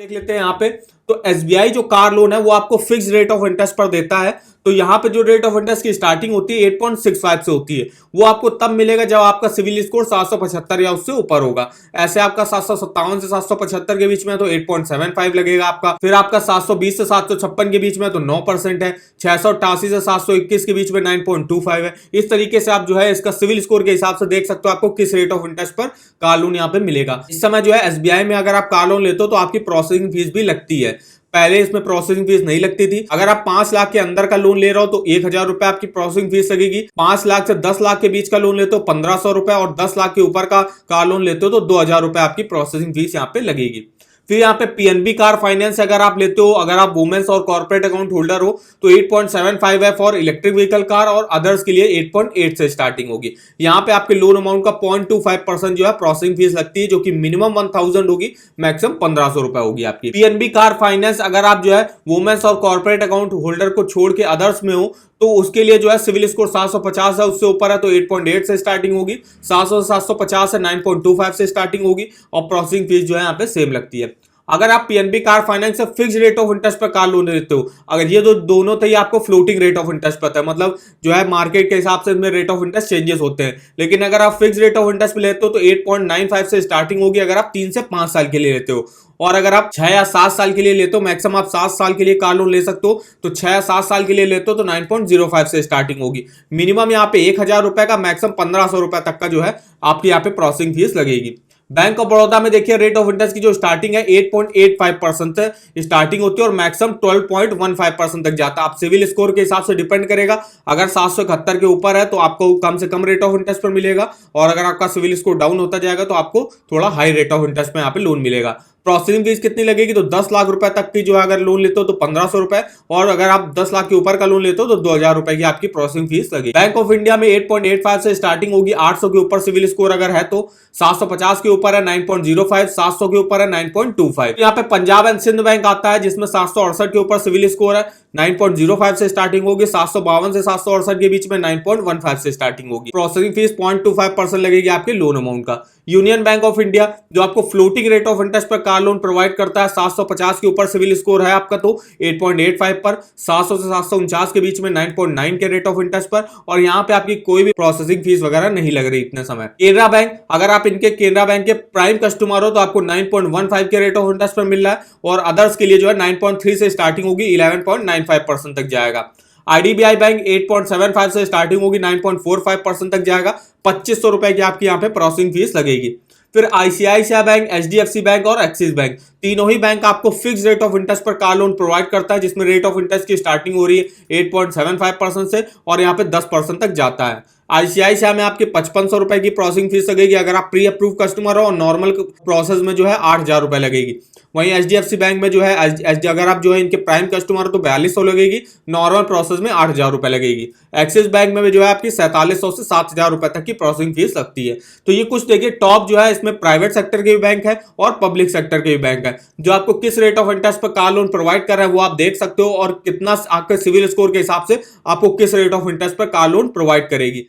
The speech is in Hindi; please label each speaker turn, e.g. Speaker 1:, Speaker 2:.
Speaker 1: देख लेते हैं यहाँ पे। तो एसबीआई जो कार लोन है वो आपको फिक्स रेट ऑफ इंटरेस्ट पर देता है। तो यहाँ पे जो रेट ऑफ इंटरेस्ट की स्टार्टिंग होती है 8.65 से होती है। वो आपको तब मिलेगा जब आपका सिविल स्कोर 775 या उससे ऊपर होगा। ऐसे आपका 757 से 775 के बीच में तो 8.75 लगेगा आपका। फिर आपका 720 से 756 के बीच में तो 9% है। 688 से 721 के बीच में 9.25 है। इस तरीके से आप जो है इसका सिविल स्कोर के हिसाब से देख सकते हो आपको किस रेट ऑफ इंटरेस्ट पर कार लोन यहाँ पे मिलेगा। इस समय जो है एसबीआई में अगर आप कार लोन लेते हो तो आपकी प्रोसेसिंग फीस भी लगती है। पहले इसमें प्रोसेसिंग फीस नहीं लगती थी। अगर आप 5 लाख के अंदर का लोन ले रहे हो तो 1000 रुपए आपकी प्रोसेसिंग फीस लगेगी। 5 लाख से 10 लाख के बीच का लोन लेते हो 1500 रुपए, और 10 लाख के ऊपर का कार लोन लेते हो तो 2000 रुपए आपकी प्रोसेसिंग फीस यहाँ पे लगेगी। फिर यहाँ पे पीएनबी कार फाइनेंस अगर आप लेते हो, अगर आप वुमेन्स और कॉर्पोरेट अकाउंट होल्डर हो तो 8.75 है फॉर इलेक्ट्रिक व्हीकल कार, और अदर्स के लिए 8.8 से स्टार्टिंग होगी। यहाँ पे आपके लोन अमाउंट का 0.25% जो है प्रोसेसिंग फीस लगती है, जो कि मिनिमम 1000 होगी, मैक्सिमम 1500 रुपए होगी आपकी। पीएनबी कार फाइनेंस अगर आप जो है वुमेन्स और कॉर्पोरेट अकाउंट होल्डर को छोड़ के अदर्स में हो तो उसके लिए जो है सिविल स्कोर 750 है, उससे ऊपर है तो 8.8 से स्टार्टिंग होगी। 700 से 750 है 9.25 से स्टार्टिंग होगी, और प्रोसेसिंग फीस जो है यहाँ पे सेम लगती है। अगर आप पीएनबी कार फाइनेंस से फिक्स रेट ऑफ इंटरेस्ट पर कार लोन लेते हो, अगर ये दोनों थे आपको फ्लोटिंग रेट ऑफ इंटरेस्ट पता है, मतलब जो है मार्केट के हिसाब से इसमें रेट ऑफ इंटरेस्ट चेंजेस होते हैं। लेकिन अगर आप फिक्स रेट ऑफ इंटरेस्ट पे लेते हो तो 8.95 से स्टार्टिंग होगी अगर आप 3 से 5 साल के लिए लेते हो, और अगर आप 6 या 7 साल के लिए लेते हो, मैक्सिमम आप 7 साल के लिए कार लोन ले सकते हो, तो 6 या 7 साल के लिए लेते हो तो 9.05 से स्टार्टिंग होगी। मिनिमम यहाँ पे 1000 रुपए का, मैक्सिमम 1500 रुपए तक का जो है आपकी यहाँ पे प्रोसेसिंग फीस लगेगी। बैंक ऑफ बड़ौदा में देखिए रेट ऑफ इंटरेस्ट की जो स्टार्टिंग है 8.85% से स्टार्टिंग होती है, और मैक्सिमम 12.15% तक जाता है। आप सिविल स्कोर के हिसाब से डिपेंड करेगा। अगर 771 के ऊपर है तो आपको कम से कम रेट ऑफ इंटरेस्ट पर मिलेगा, और अगर आपका सिविल स्कोर डाउन होता जाएगा तो आपको थोड़ा हाई रेट ऑफ इंटरेस्ट में यहाँ पे लोन मिलेगा। प्रोसेसिंग फीस कितनी लगेगी, तो 10 लाख रुपए तक की जो है अगर लोन लेते हो तो 1500 रुपए, और अगर आप 10 लाख के ऊपर का लोन लेते हो तो 2000 रुपए की आपकी प्रोसेसिंग फीस लगेगी। बैंक ऑफ इंडिया में 8.85 से स्टार्टिंग होगी। 800 के ऊपर सिविल स्कोर अगर है तो, 750 के ऊपर है 9.05, 700 के ऊपर है 9.25। यहाँ पे पंजाब एंड सिंध बैंक आता है जिसमें 768 के ऊपर सिविल स्कोर है, 9.05 से स्टार्टिंग होगी। 752 से 768 के बीच में 9.15 से स्टार्टिंग होगी। प्रोसेसिंग फीस 0.25% लगेगी आपके लोन अमाउंट का। यूनियन बैंक ऑफ इंडिया जो आपको फ्लोटिंग रेट ऑफ इंटरेस्ट पर कार लोन प्रोवाइड करता है, 750 के ऊपर सिविल स्कोर है आपका तो 8.85 पर, 700 से 749 के बीच में 9.9 के रेट ऑफ इंटरेस्ट पर, और यहाँ पे आपकी कोई भी प्रोसेसिंग फीस वगैरह नहीं लग रही इतने समय। केनरा बैंक, अगर आप इनके केनरा बैंक के प्राइम कस्टमर हो तो आपको 9.15 के रेट ऑफ इंटरेस्ट पर मिल रहा है, और अदर्स के लिए जो है 9.3 से स्टार्टिंग होगी, 11.95% तक जाएगा। आईडीबीआई बैंक 8.75 से स्टार्टिंग होगी, 9.45% तक जाएगा। 2500 रुपए की आपकी यहाँ पे प्रोसेसिंग फीस लगेगी। फिर आईसीआईसीआई बैंक, एचडीएफसी बैंक और एक्सिस बैंक, तीनों ही बैंक आपको फिक्स रेट ऑफ इंटरेस्ट पर कार लोन प्रोवाइड करता है, जिसमें रेट ऑफ इंटरेस्ट की स्टार्टिंग हो रही है 8.75% से, और यहाँ पे 10% तक जाता है। आईसीआईसीआई में आपके 5500 रुपए की प्रोसेसिंग फीस लगेगी अगर आप प्री अप्रूव कस्टमर हो, और नॉर्मल प्रोसेस में जो है 8000 रुपए लगेगी। वहीं एचडीएफसी बैंक में जो है अगर आप जो है इनके प्राइम कस्टमर हो तो 4200 लगेगी, नॉर्मल प्रोसेस में 8000 रुपए लगेगी। एक्सिस बैंक में भी जो है आपकी 4700 से 7000 रुपए तक की प्रोसेसिंग फीस लगती है। तो ये कुछ देखिए टॉप जो है इसमें प्राइवेट सेक्टर के भी बैंक है और पब्लिक सेक्टर के भी बैंक है, जो आपको किस रेट ऑफ इंटरेस्ट पर कार लोन प्रोवाइड कर रहा है वो आप देख सकते हो, और कितना आपके सिविल स्कोर के हिसाब से आपको किस रेट ऑफ इंटरेस्ट पर कार लोन प्रोवाइड करेगी।